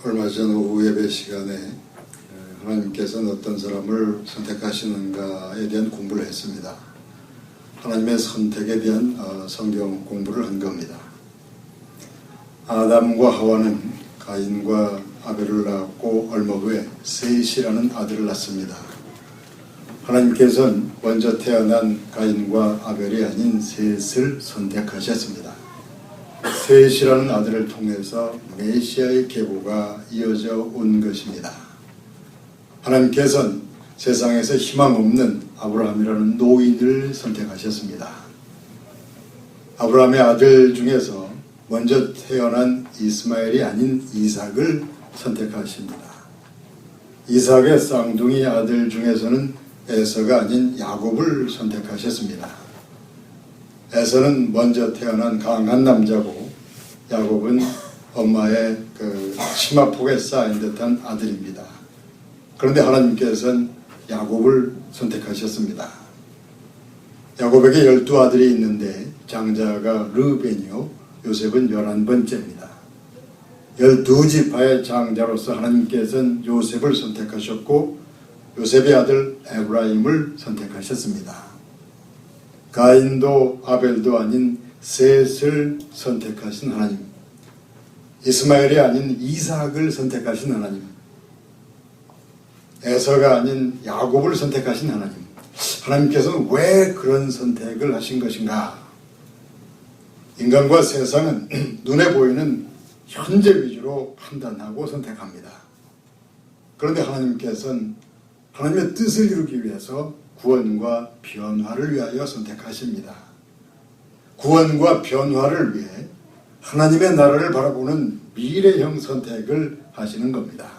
얼마 전 오후 예배 시간에 하나님께서는 어떤 사람을 선택하시는가에 대한 공부를 했습니다. 하나님의 선택에 대한 성경 공부를 한 겁니다. 아담과 하와는 가인과 아벨을 낳았고 얼마 후에 셋이라는 아들을 낳습니다. 하나님께서는 먼저 태어난 가인과 아벨이 아닌 셋을 선택하셨습니다. 셋이라는 아들을 통해서 메시아의 계보가 이어져 온 것입니다. 하나님께서는 세상에서 희망 없는 아브라함이라는 노인을 선택하셨습니다. 아브라함의 아들 중에서 먼저 태어난 이스마엘이 아닌 이삭을 선택하십니다. 이삭의 쌍둥이 아들 중에서는 에서가 아닌 야곱을 선택하셨습니다. 에서는 먼저 태어난 강한 남자고 야곱은 엄마의 치마폭에 쌓인 듯한 아들입니다. 그런데 하나님께서는 야곱을 선택하셨습니다. 야곱에게 12아들이 있는데 장자가 르벤이요 요셉은 11번째입니다. 12지파의 장자로서 하나님께서는 요셉을 선택하셨고 요셉의 아들 에브라임을 선택하셨습니다. 가인도 아벨도 아닌 셋을 선택하신 하나님, 이스마엘이 아닌 이삭을 선택하신 하나님, 에서가 아닌 야곱을 선택하신 하나님, 하나님께서는 왜 그런 선택을 하신 것인가? 인간과 세상은 눈에 보이는 현재 위주로 판단하고 선택합니다. 그런데 하나님께서는 하나님의 뜻을 이루기 위해서 구원과 변화를 위하여 선택하십니다. 구원과 변화를 위해 하나님의 나라를 바라보는 미래형 선택을 하시는 겁니다.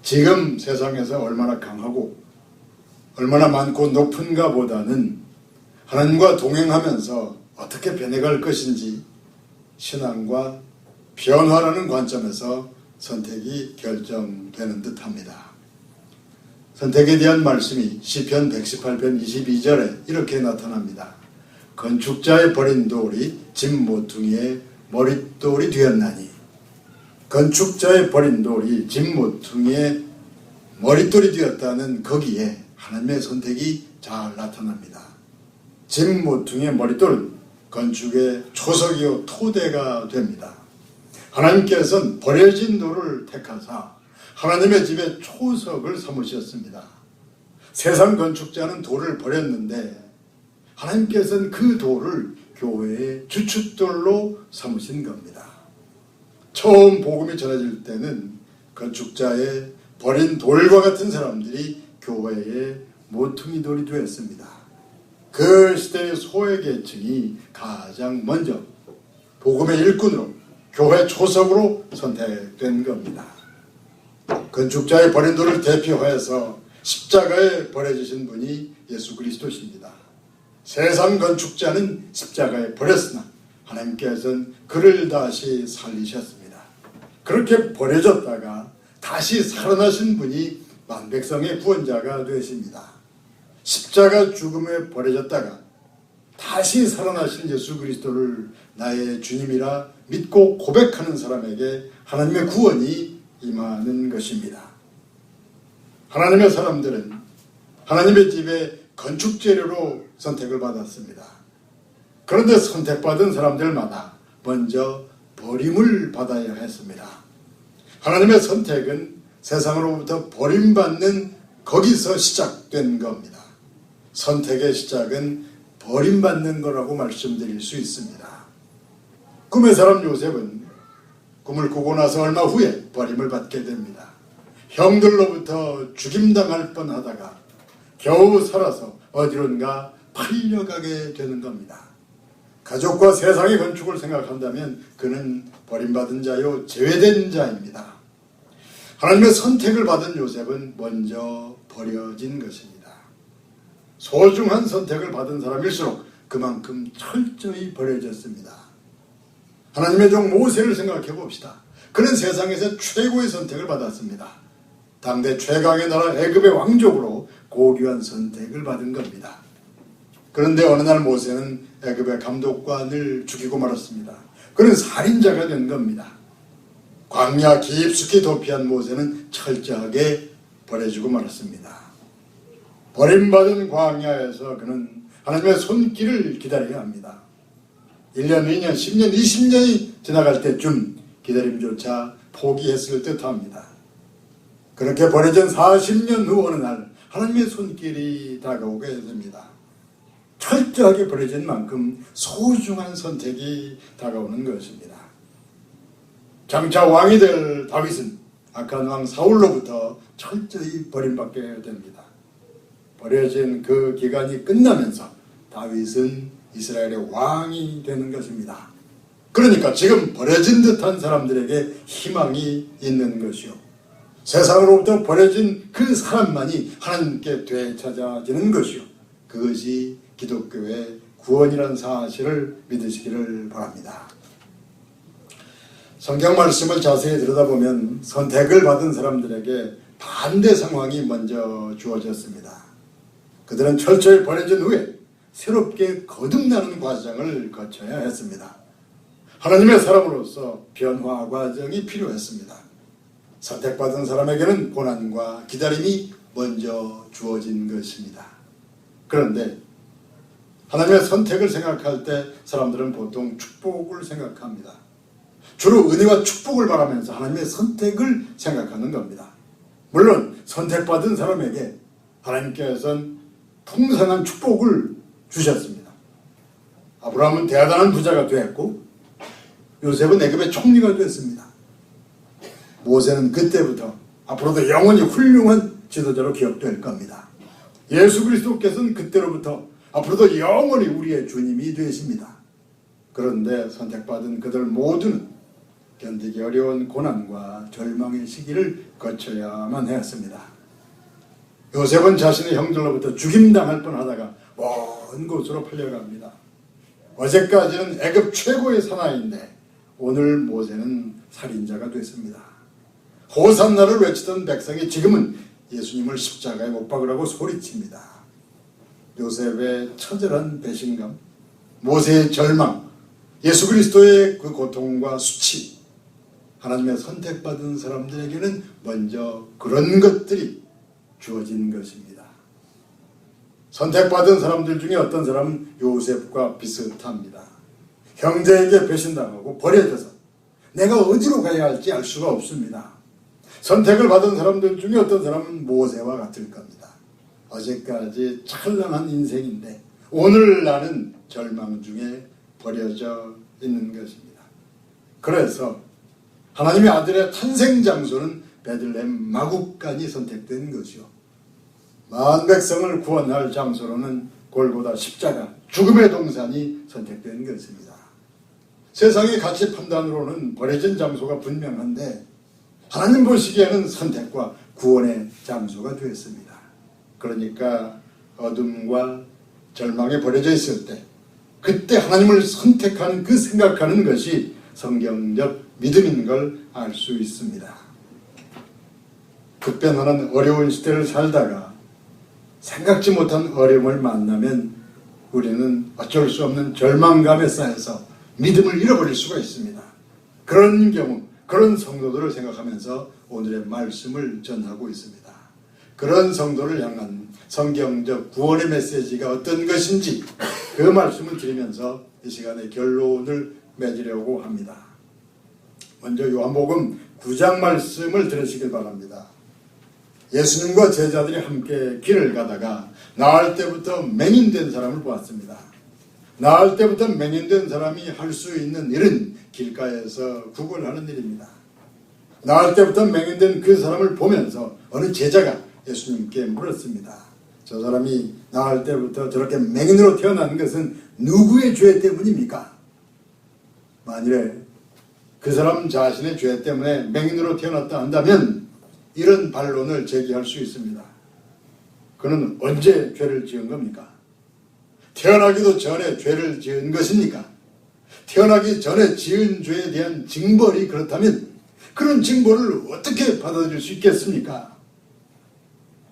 지금 세상에서 얼마나 강하고 얼마나 많고 높은가 보다는 하나님과 동행하면서 어떻게 변해갈 것인지 신앙과 변화라는 관점에서 선택이 결정되는 듯합니다. 선택에 대한 말씀이 시편 118편 22절에 이렇게 나타납니다. 건축자의 버린 돌이 집 모퉁이의 머릿돌이 되었나니, 건축자의 버린 돌이 집 모퉁이의 머릿돌이 되었다는 거기에 하나님의 선택이 잘 나타납니다. 집 모퉁이의 머릿돌은 건축의 초석이요 토대가 됩니다. 하나님께서는 버려진 돌을 택하사 하나님의 집에 초석을 삼으셨습니다. 세상 건축자는 돌을 버렸는데 하나님께서는 그 돌을 교회의 주춧돌로 삼으신 겁니다. 처음 복음이 전해질 때는 건축자의 버린 돌과 같은 사람들이 교회의 모퉁이 돌이 되었습니다. 그 시대의 소외계층이 가장 먼저 복음의 일꾼으로 교회 초석으로 선택된 겁니다. 건축자의 버린 돌을 대표하여서 십자가에 버려지신 분이 예수 그리스도십니다. 세상 건축자는 십자가에 버렸으나 하나님께서는 그를 다시 살리셨습니다. 그렇게 버려졌다가 다시 살아나신 분이 만백성의 구원자가 되십니다. 십자가 죽음에 버려졌다가 다시 살아나신 예수 그리스도를 나의 주님이라 믿고 고백하는 사람에게 하나님의 구원이 임하는 것입니다. 하나님의 사람들은 하나님의 집에 건축재료로 선택을 받았습니다. 그런데 선택받은 사람들마다 먼저 버림을 받아야 했습니다. 하나님의 선택은 세상으로부터 버림받는 거기서 시작된 겁니다. 선택의 시작은 버림받는 거라고 말씀드릴 수 있습니다. 꿈의 사람 요셉은 꿈을 꾸고 나서 얼마 후에 버림을 받게 됩니다. 형들로부터 죽임당할 뻔하다가 겨우 살아서 어디론가 팔려가게 되는 겁니다. 가족과 세상의 건축을 생각한다면 그는 버림받은 자요 제외된 자입니다. 하나님의 선택을 받은 요셉은 먼저 버려진 것입니다. 소중한 선택을 받은 사람일수록 그만큼 철저히 버려졌습니다. 하나님의 종 모세를 생각해 봅시다. 그는 세상에서 최고의 선택을 받았습니다. 당대 최강의 나라 애굽의 왕족으로 고귀한 선택을 받은 겁니다. 그런데 어느 날 모세는 애굽의 감독관을 죽이고 말았습니다. 그는 살인자가 된 겁니다. 광야 깊숙이 도피한 모세는 철저하게 버려지고 말았습니다. 버림받은 광야에서 그는 하나님의 손길을 기다려야 합니다. 1년, 2년, 10년, 20년이 지나갈 때쯤 기다림조차 포기했을 듯합니다. 그렇게 버려진 40년 후 어느 날 하나님의 손길이 다가오게 됩니다. 철저하게 버려진 만큼 소중한 선택이 다가오는 것입니다. 장차 왕이 될 다윗은 악한 왕 사울로부터 철저히 버림받게 됩니다. 버려진 그 기간이 끝나면서 다윗은 이스라엘의 왕이 되는 것입니다. 그러니까 지금 버려진 듯한 사람들에게 희망이 있는 것이요, 세상으로부터 버려진 그 사람만이 하나님께 되찾아지는 것이요, 그것이 기독교의 구원이라는 사실을 믿으시기를 바랍니다. 성경 말씀을 자세히 들여다보면 선택을 받은 사람들에게 반대 상황이 먼저 주어졌습니다. 그들은 철저히 버려진 후에 새롭게 거듭나는 과정을 거쳐야 했습니다. 하나님의 사람으로서 변화 과정이 필요했습니다. 선택받은 사람에게는 고난과 기다림이 먼저 주어진 것입니다. 그런데 하나님의 선택을 생각할 때 사람들은 보통 축복을 생각합니다. 주로 은혜와 축복을 바라면서 하나님의 선택을 생각하는 겁니다. 물론 선택받은 사람에게 하나님께서는 풍성한 축복을 주셨습니다. 아브라함은 대단한 부자가 되었고 요셉은 애굽의 총리가 됐습니다. 모세는 그때부터 앞으로도 영원히 훌륭한 지도자로 기억될 겁니다. 예수 그리스도께서는 그때로부터 앞으로도 영원히 우리의 주님이 되십니다. 그런데 선택받은 그들 모두는 견디기 어려운 고난과 절망의 시기를 거쳐야만 했습니다. 요셉은 자신의 형들로부터 죽임당할 뻔하다가 먼 곳으로 팔려갑니다. 어제까지는 애굽 최고의 사나이인데 오늘 모세는 살인자가 됐습니다. 호산나를 외치던 백성이 지금은 예수님을 십자가에 못 박으라고 소리칩니다. 요셉의 처절한 배신감, 모세의 절망, 예수 그리스도의 그 고통과 수치, 하나님의 선택받은 사람들에게는 먼저 그런 것들이 주어진 것입니다. 선택받은 사람들 중에 어떤 사람은 요셉과 비슷합니다. 형제에게 배신당하고 버려져서 내가 어디로 가야 할지 알 수가 없습니다. 선택을 받은 사람들 중에 어떤 사람은 모세와 같을 겁니다. 어제까지 찬란한 인생인데 오늘 나는 절망 중에 버려져 있는 것입니다. 그래서 하나님의 아들의 탄생 장소는 베들레헴 마국간이 선택된 것이요, 만 백성을 구원할 장소로는 골고다 십자가, 죽음의 동산이 선택된 것입니다. 세상의 가치 판단으로는 버려진 장소가 분명한데 하나님 보시기에는 선택과 구원의 장소가 되었습니다. 그러니까 어둠과 절망에 버려져 있을 때 그때 하나님을 선택하는 그 생각하는 것이 성경적 믿음인 걸 알 수 있습니다. 급변하는 어려운 시대를 살다가 생각지 못한 어려움을 만나면 우리는 어쩔 수 없는 절망감에 쌓여서 믿음을 잃어버릴 수가 있습니다. 그런 경우, 그런 성도들을 생각하면서 오늘의 말씀을 전하고 있습니다. 그런 성도를 향한 성경적 구원의 메시지가 어떤 것인지 그 말씀을 드리면서 이 시간에 결론을 맺으려고 합니다. 먼저 요한복음 9장 말씀을 들으시길 바랍니다. 예수님과 제자들이 함께 길을 가다가 나을 때부터 맹인된 사람을 보았습니다. 나을 때부터 맹인된 사람이 할 수 있는 일은 길가에서 구걸하는 일입니다. 나을 때부터 맹인된 그 사람을 보면서 어느 제자가 예수님께 물었습니다. 저 사람이 나을 때부터 저렇게 맹인으로 태어난 것은 누구의 죄 때문입니까? 만일에 그 사람 자신의 죄 때문에 맹인으로 태어났다 한다면 이런 반론을 제기할 수 있습니다. 그는 언제 죄를 지은 겁니까? 태어나기도 전에 죄를 지은 것입니까? 태어나기 전에 지은 죄에 대한 징벌이 그렇다면 그런 징벌을 어떻게 받아들일 수 있겠습니까?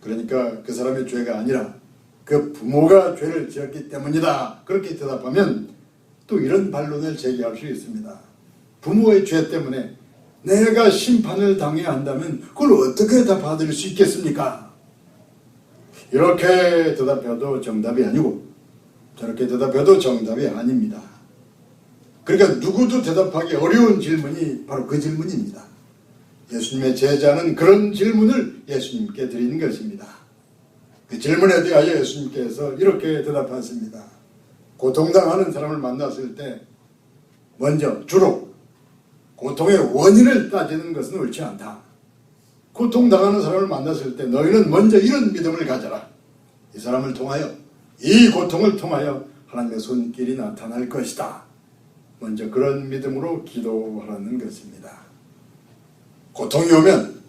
그러니까 그 사람의 죄가 아니라 그 부모가 죄를 지었기 때문이다, 그렇게 대답하면 또 이런 반론을 제기할 수 있습니다. 부모의 죄 때문에 내가 심판을 당해야 한다면 그걸 어떻게 다 받을 수 있겠습니까? 이렇게 대답해도 정답이 아니고 저렇게 대답해도 정답이 아닙니다. 그러니까 누구도 대답하기 어려운 질문이 바로 그 질문입니다. 예수님의 제자는 그런 질문을 예수님께 드리는 것입니다. 그 질문에 대하여 예수님께서 이렇게 대답하십니다. 고통당하는 사람을 만났을 때 먼저 주로 고통의 원인을 따지는 것은 옳지 않다. 고통당하는 사람을 만났을 때 너희는 먼저 이런 믿음을 가져라. 이 사람을 통하여, 이 고통을 통하여 하나님의 손길이 나타날 것이다. 먼저 그런 믿음으로 기도하라는 것입니다. 고통이 오면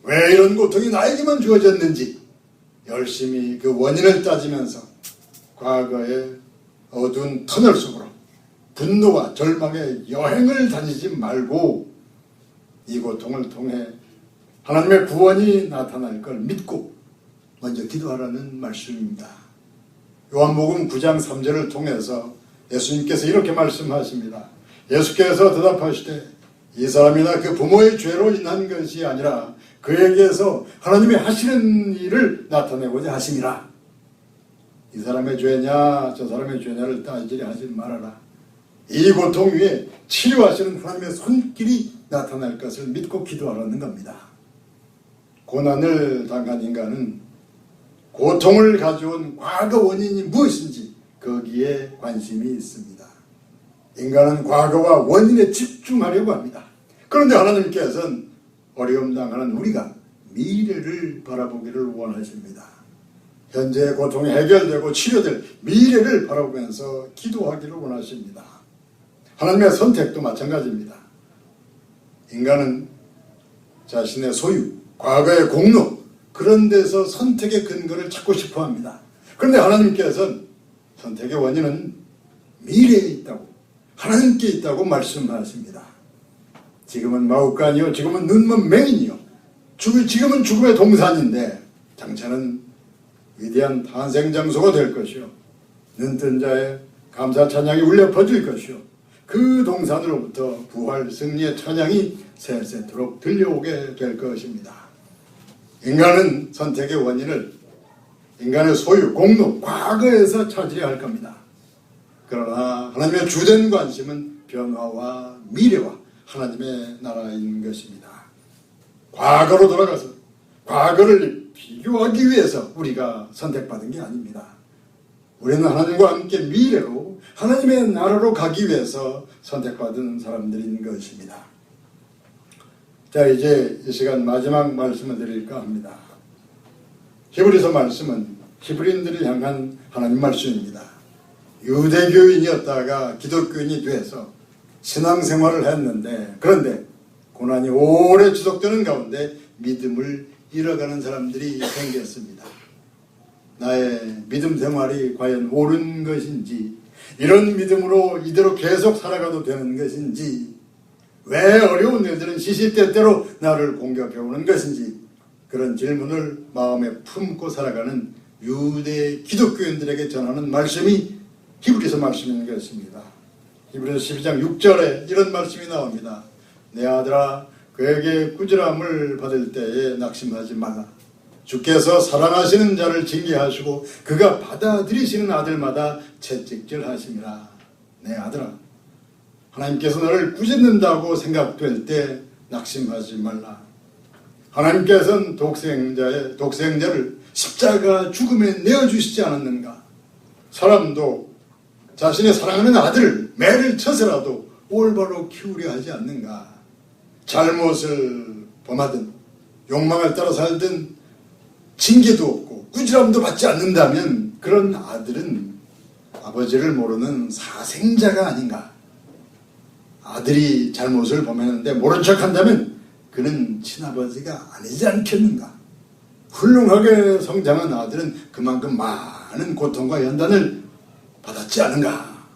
왜 이런 고통이 나에게만 주어졌는지 열심히 그 원인을 따지면서 과거의 어두운 터널 속으로 분노와 절망의 여행을 다니지 말고 이 고통을 통해 하나님의 구원이 나타날 걸 믿고 먼저 기도하라는 말씀입니다. 요한복음 9장 3절을 통해서 예수님께서 이렇게 말씀하십니다. 예수께서 대답하시되 이 사람이나 그 부모의 죄로 인한 것이 아니라 그에게서 하나님이 하시는 일을 나타내고자 하심이라. 이 사람의 죄냐 저 사람의 죄냐를 따지려 하지 말아라. 이 고통 위에 치료하시는 하나님의 손길이 나타날 것을 믿고 기도하라는 겁니다. 고난을 당한 인간은 고통을 가져온 과거 원인이 무엇인지 거기에 관심이 있습니다. 인간은 과거와 원인에 집중하려고 합니다. 그런데 하나님께서는 어려움 당하는 우리가 미래를 바라보기를 원하십니다. 현재의 고통이 해결되고 치료될 미래를 바라보면서 기도하기를 원하십니다. 하나님의 선택도 마찬가지입니다. 인간은 자신의 소유, 과거의 공로, 그런 데서 선택의 근거를 찾고 싶어 합니다. 그런데 하나님께서는 선택의 원인은 미래에 있다고, 하나님께 있다고 말씀하십니다. 지금은 마우간이요, 지금은 눈먼 맹인이요, 지금은 죽음의 동산인데 장차는 위대한 탄생 장소가 될 것이요, 눈뜬 자의 감사 찬양이 울려 퍼질 것이요, 그 동산으로부터 부활 승리의 찬양이 세세토록 들려오게 될 것입니다. 인간은 선택의 원인을 인간의 소유, 공로, 과거에서 찾으려 할 겁니다. 그러나 하나님의 주된 관심은 변화와 미래와 하나님의 나라인 것입니다. 과거로 돌아가서 과거를 비교하기 위해서 우리가 선택받은 게 아닙니다. 우리는 하나님과 함께 미래로 하나님의 나라로 가기 위해서 선택받은 사람들인 것입니다. 자, 이제 이 시간 마지막 말씀을 드릴까 합니다. 히브리서 말씀은 히브리인들을 향한 하나님 말씀입니다. 유대교인이었다가 기독교인이 돼서 신앙생활을 했는데, 그런데 고난이 오래 지속되는 가운데 믿음을 잃어가는 사람들이 생겼습니다. 나의 믿음 생활이 과연 옳은 것인지, 이런 믿음으로 이대로 계속 살아가도 되는 것인지, 왜 어려운 일들은 시시때때로 나를 공격해오는 것인지, 그런 질문을 마음에 품고 살아가는 유대 기독교인들에게 전하는 말씀이 히브리서 말씀인 것입니다. 히브리서 12장 6절에 이런 말씀이 나옵니다. 내 아들아, 그에게 꾸지람을 받을 때에 낙심하지 말라. 주께서 사랑하시는 자를 징계하시고 그가 받아들이시는 아들마다 채찍질하심이라. 내 아들아, 하나님께서 너를 꾸짖는다고 생각될 때 낙심하지 말라. 하나님께서는 독생자를 십자가 죽음에 내어주시지 않았는가? 사람도 자신의 사랑하는 아들을 매를 쳐서라도 올바로 키우려 하지 않는가? 잘못을 범하든 욕망을 따라 살든 징계도 없고 꾸지람도 받지 않는다면 그런 아들은 아버지를 모르는 사생자가 아닌가? 아들이 잘못을 범했는데 모른 척한다면 그는 친아버지가 아니지 않겠는가? 훌륭하게 성장한 아들은 그만큼 많은 고통과 연단을 받았지 않은가?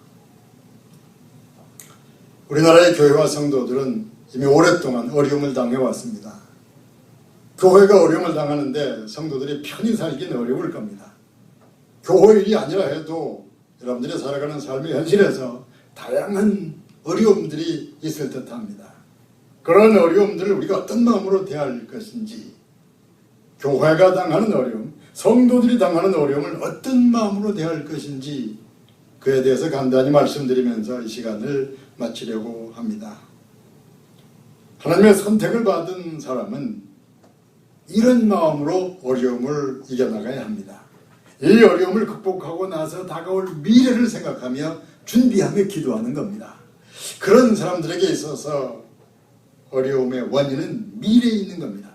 우리나라의 교회와 성도들은 이미 오랫동안 어려움을 당해왔습니다. 교회가 어려움을 당하는데 성도들이 편히 살기는 어려울 겁니다. 교회 일이 아니라 해도 여러분들이 살아가는 삶의 현실에서 다양한 어려움들이 있을 듯합니다. 그런 어려움들을 우리가 어떤 마음으로 대할 것인지, 교회가 당하는 어려움, 성도들이 당하는 어려움을 어떤 마음으로 대할 것인지, 그에 대해서 간단히 말씀드리면서 이 시간을 마치려고 합니다. 하나님의 선택을 받은 사람은 이런 마음으로 어려움을 이겨나가야 합니다. 이 어려움을 극복하고 나서 다가올 미래를 생각하며 준비하며 기도하는 겁니다. 그런 사람들에게 있어서 어려움의 원인은 미래에 있는 겁니다.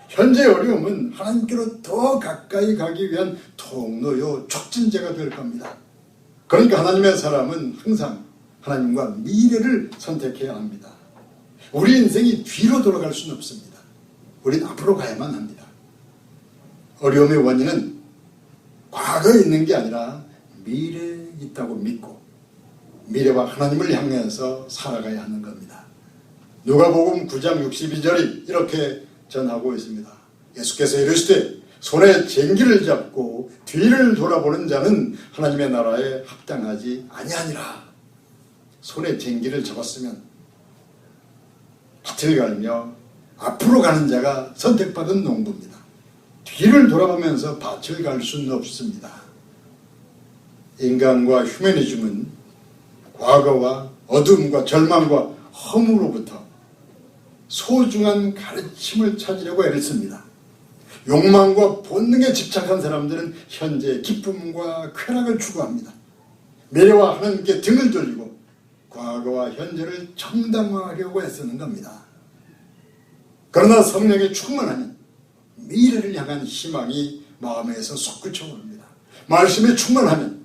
현재 어려움은 하나님께로 더 가까이 가기 위한 통로요, 촉진제가 될 겁니다. 그러니까 하나님의 사람은 항상 하나님과 미래를 선택해야 합니다. 우리 인생이 뒤로 돌아갈 수는 없습니다. 우리는 앞으로 가야만 합니다. 어려움의 원인은 과거에 있는 게 아니라 미래에 있다고 믿고 미래와 하나님을 향해서 살아가야 하는 겁니다. 누가복음 9장 62절이 이렇게 전하고 있습니다. 예수께서 이르시되 손에 쟁기를 잡고 뒤를 돌아보는 자는 하나님의 나라에 합당하지 아니하니라. 손에 쟁기를 잡았으면 밭을 갈며 앞으로 가는 자가 선택받은 농부입니다. 뒤를 돌아보면서 밭을 갈 수는 없습니다. 인간과 휴머니즘은 과거와 어둠과 절망과 허무로부터 소중한 가르침을 찾으려고 애를 씁니다. 욕망과 본능에 집착한 사람들은 현재 기쁨과 쾌락을 추구합니다. 미래와 하나님께 등을 돌리고 과거와 현재를 정당화하려고 애쓰는 겁니다. 그러나 성령의 충만하면 미래를 향한 희망이 마음에서 솟구쳐 오릅니다. 말씀에 충만하면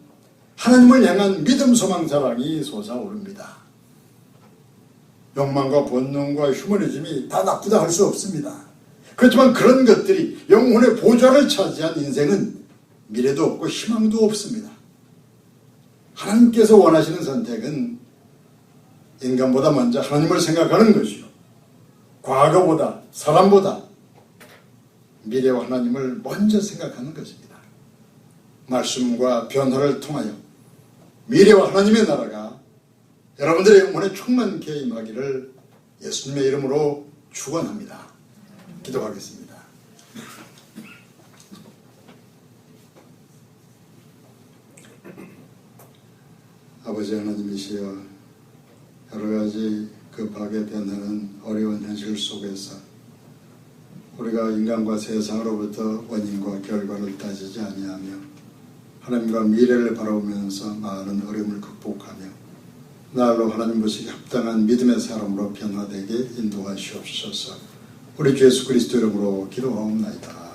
하나님을 향한 믿음, 소망, 사랑이 솟아오릅니다. 욕망과 본능과 휴머니즘이 다 나쁘다 할 수 없습니다. 그렇지만 그런 것들이 영혼의 보좌를 차지한 인생은 미래도 없고 희망도 없습니다. 하나님께서 원하시는 선택은 인간보다 먼저 하나님을 생각하는 것이요, 과거보다 사람보다 미래와 하나님을 먼저 생각하는 것입니다. 말씀과 변화를 통하여 미래와 하나님의 나라가 여러분들의 영혼에 충만케 임하기를 예수님의 이름으로 축원합니다. 기도하겠습니다. 아버지 하나님이시여, 여러 가지 급하게 변하는 어려운 현실 속에서 우리가 인간과 세상으로부터 원인과 결과를 따지지 아니하며 하나님과 미래를 바라보면서 많은 어려움을 극복하며 날로 하나님 보시기 합당한 믿음의 사람으로 변화되게 인도하시옵소서. 우리 주 예수 그리스도 이름으로 기도하옵나이다.